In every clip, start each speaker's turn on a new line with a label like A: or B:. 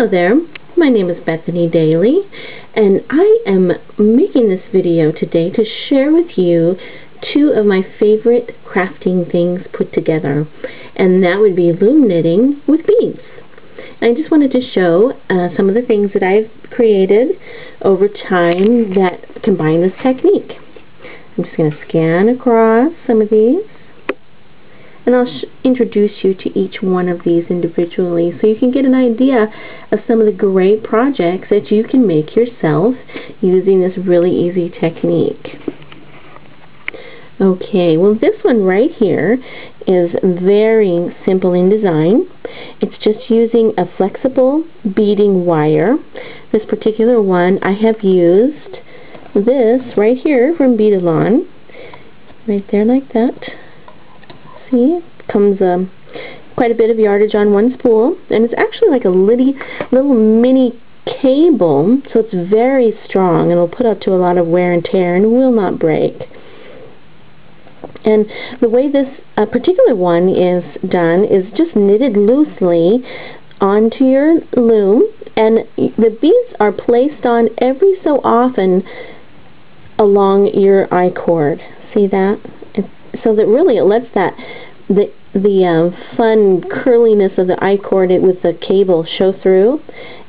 A: Hello there, my name is Bethany Daly, and I am making this video today to share with you two of my favorite crafting things put together, and that would be loom knitting with beads. I just wanted to show some of the things that I've created over time that combine this technique. I'm just going to scan across some of these, and I'll introduce you to each one of these individually so you can get an idea of some of the great projects that you can make yourself using this really easy technique. Okay, well this one right here is very simple in design. It's just using a flexible beading wire. This particular one I have used this right here from Beaded, right there like that. See, comes quite a bit of yardage on one spool, and it's actually like a little mini cable, so it's very strong and it'll put up to a lot of wear and tear and will not break. And the way this particular one is done is just knitted loosely onto your loom, and the beads are placed on every so often along your I-cord. See that? So that really it lets that the fun curliness of the I-cord with the cable show through,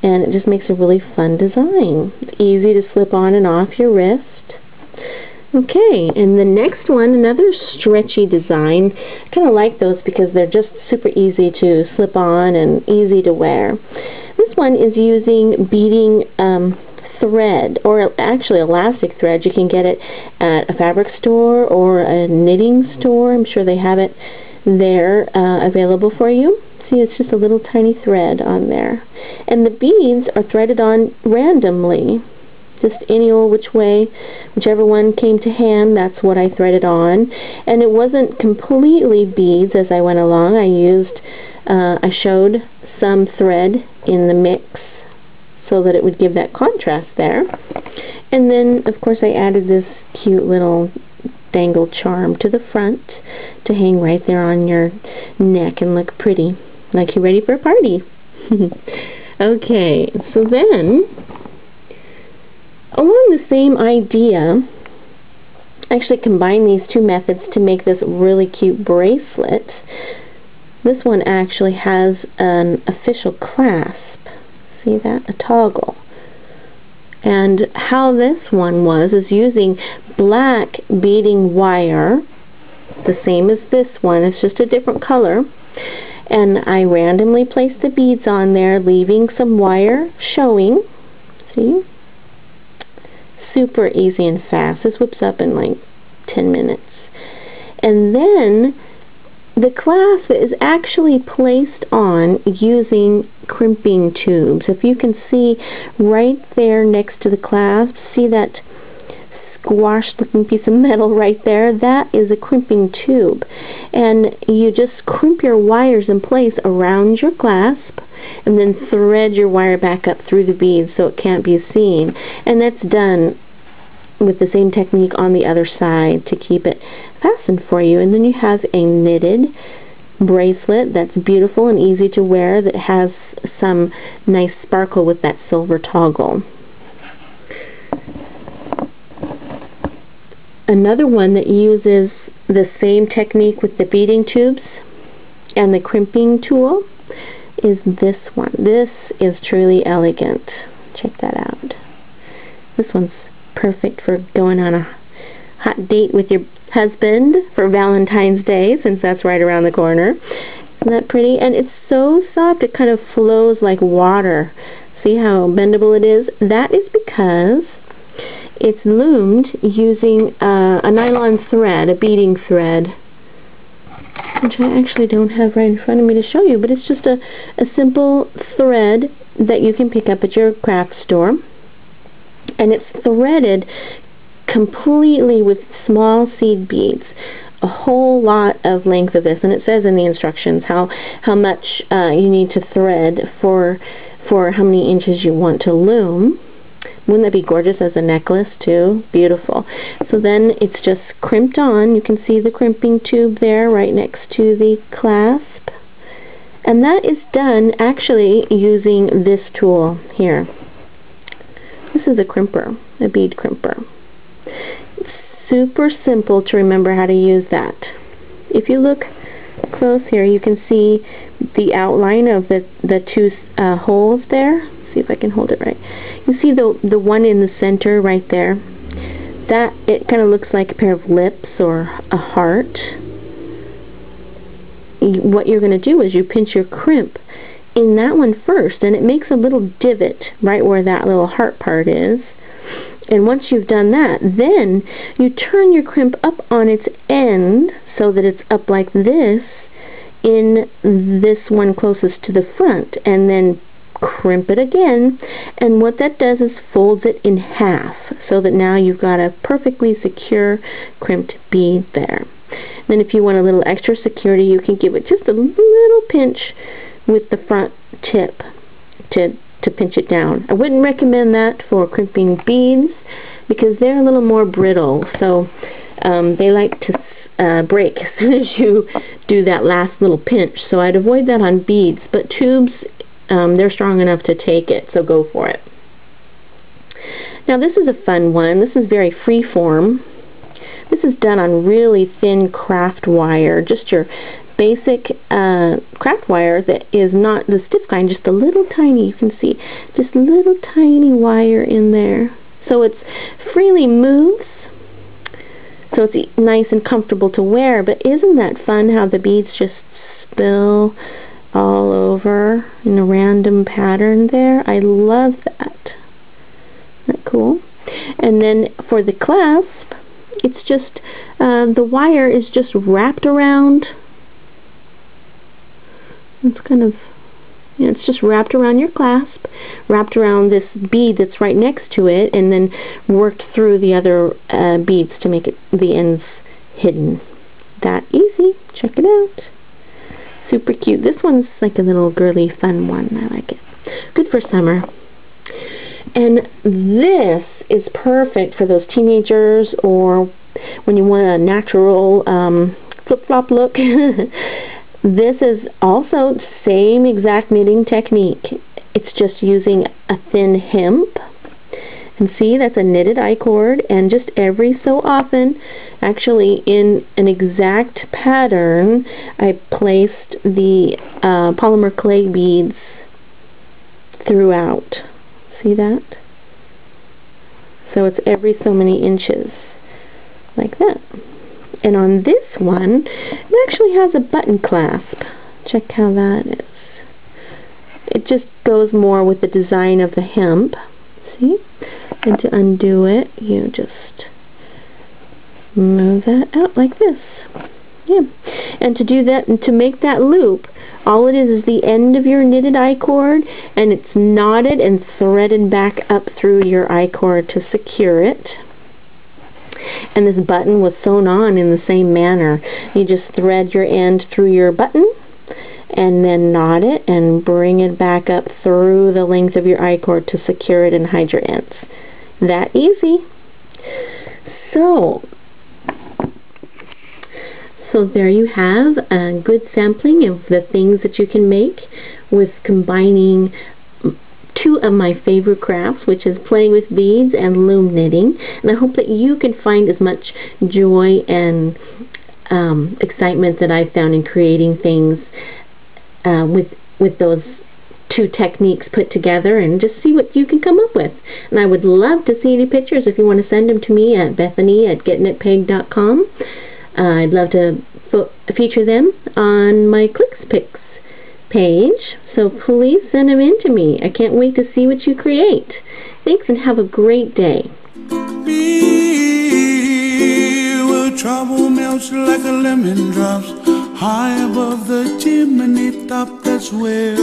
A: and it just makes a really fun design. It's easy to slip on and off your wrist. Okay, and the next one, another stretchy design. I kind of like those because they're just super easy to slip on and easy to wear. This one is using beading thread, or actually elastic thread. You can get it at a fabric store or a knitting store. I'm sure they have it there available for you. See, it's just a little tiny thread on there. And the beads are threaded on randomly. Just any old which way, whichever one came to hand, that's what I threaded on. And it wasn't completely beads as I went along. I showed some thread in the mix so that it would give that contrast there. And then, of course, I added this cute little dangle charm to the front to hang right there on your neck and look pretty, like you're ready for a party. Okay, so then, along the same idea, I actually combine these two methods to make this really cute bracelet. This one actually has an official clasp. See that? A toggle. And how this one is using black beading wire, the same as this one, it's just a different color. And I randomly place the beads on there, leaving some wire showing. See? Super easy and fast. This whips up in like 10 minutes. And then the clasp is actually placed on using crimping tubes. If you can see right there next to the clasp, see that squashed looking piece of metal right there? That is a crimping tube. And you just crimp your wires in place around your clasp and then thread your wire back up through the beads so it can't be seen. And that's done with the same technique on the other side to keep it fastened for you. And then you have a knitted bracelet that's beautiful and easy to wear that has some nice sparkle with that silver toggle. Another one that uses the same technique with the beading tubes and the crimping tool is this one. This is truly elegant. Check that out. This one's perfect for going on a hot date with your husband for Valentine's Day, since that's right around the corner. Isn't that pretty? And it's so soft it kind of flows like water. See how bendable it is? That is because it's loomed using a nylon thread, a beading thread, which I actually don't have right in front of me to show you, but it's just a simple thread that you can pick up at your craft store. And it's threaded completely with small seed beads, a whole lot of length of this, and it says in the instructions how much you need to thread for how many inches you want to loom. Wouldn't that be gorgeous as a necklace too? Beautiful. So then it's just crimped on. You can see the crimping tube there right next to the clasp. And that is done actually using this tool here. This is a crimper, a bead crimper. It's super simple to remember how to use that. If you look close here, you can see the outline of the two holes there. See if I can hold it right. You see the one in the center right there? That, it kind of looks like a pair of lips or a heart. What you're going to do is you pinch your crimp in that one first, and it makes a little divot right where that little heart part is. And once you've done that, then you turn your crimp up on its end so that it's up like this in this one closest to the front, and then crimp it again, and what that does is folds it in half so that now you've got a perfectly secure crimped bead there. Then if you want a little extra security, you can give it just a little pinch with the front tip to pinch it down. I wouldn't recommend that for crimping beads because they're a little more brittle, so they like to break as soon as you do that last little pinch, so I'd avoid that on beads. But tubes, they're strong enough to take it, so go for it. Now this is a fun one. This is very freeform. This is done on really thin craft wire, just your basic craft wire that is not the stiff kind, just a little tiny, you can see, just a little tiny wire in there. So it's freely moves, so it's nice and comfortable to wear, but isn't that fun how the beads just spill all over in a random pattern there? I love that. Isn't that cool? And then for the clasp, it's just, the wire is just wrapped around. It's kind of, you know, it's just wrapped around your clasp, wrapped around this bead that's right next to it, and then worked through the other beads to make it, the ends hidden. That easy. Check it out. Super cute. This one's like a little girly fun one. I like it. Good for summer. And this is perfect for those teenagers or when you want a natural flip-flop look. This is also same exact knitting technique. It's just using a thin hemp. And see, that's a knitted I-cord, and just every so often, actually in an exact pattern, I placed the polymer clay beads throughout. See that? So it's every so many inches, like that. And on this one, it actually has a button clasp. Check how that is. It just goes more with the design of the hemp. See? And to undo it, you just move that out like this. Yeah. And to do that, and to make that loop, all it is the end of your knitted I-cord, and it's knotted and threaded back up through your I-cord to secure it. And this button was sewn on in the same manner. You just thread your end through your button, and then knot it and bring it back up through the length of your I-cord to secure it and hide your ends. That easy. So there you have a good sampling of the things that you can make with combining two of my favorite crafts, which is playing with beads and loom knitting. And I hope that you can find as much joy and excitement that I found in creating things with those two techniques put together, and just see what you can come up with. And I would love to see any pictures if you want to send them to me at bethany@gettingitpeg.com. I'd love to feature them on my ClicksPics page, so please send them in to me. I can't wait to see what you create. Thanks, and have a great day.
B: Where trouble melts like a lemon drops high above the chimney top, that's where